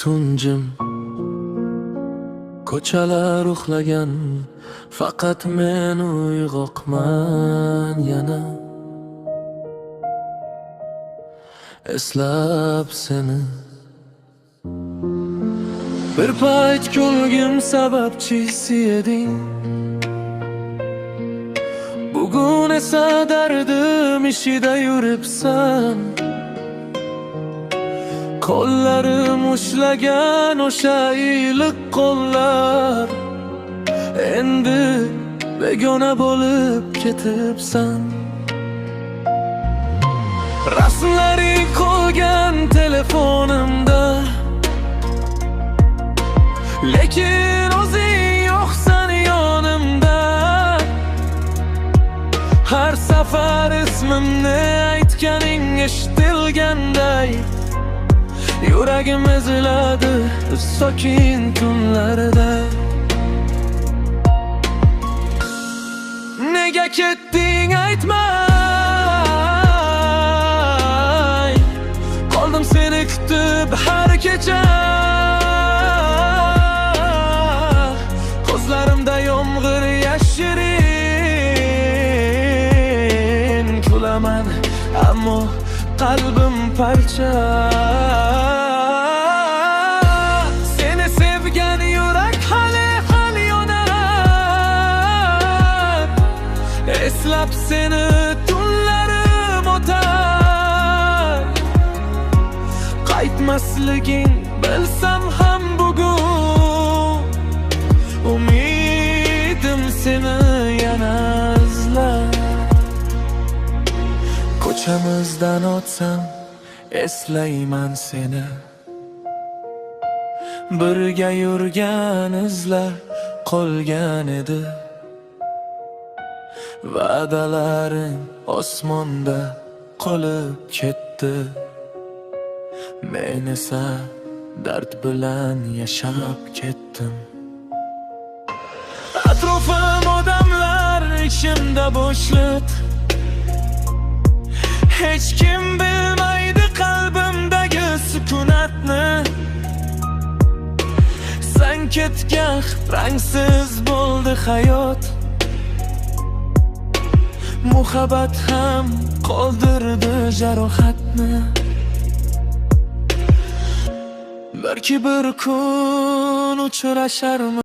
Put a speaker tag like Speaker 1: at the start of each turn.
Speaker 1: tunjim, ko'chalar uxlagan, faqat men uyg'oqman yana. Eslab seni bir payt kulgim sababchisi eding. Bugun esa dardim ishida yuribsan. Qo'llarim ushlagan o'sha iliq qo'llar endi begona bo'lib ketibsan. Rasmlaring qolgan telefonimda, lekin o'zing yo'qsan yonimda. Har safar ismimni aytganing eshitilganday, yuragim eziladi sokin tunlarda. Nega ketding aytmay, qoldim seni kutib har kecha. Ko'zlarimda yomg'ir yashirin, kulaman ammo qalbim parcha. Seni sevgan yurak hali yonar. Eslab seni tunlarim o'tar. Qaytmasliging bilsam ham bugun, umidim seni yana izlar. Ko'chamizdan o'tsam eslayman seni. Birga yurgan izlar qolgan edi. Va'dalaring osmonda qolib ketdi. Men esa dard bilan yashab ketdim. Atrofim odamlar, ichimda bo'shliq. Hech kim bilmaydi qalbimdagi sukunatni. Sen ketgan rangsiz bo'ldi hayot. Muhabbat ham qoldirdi jarohatni. Balki bir kun uchrasharmiz.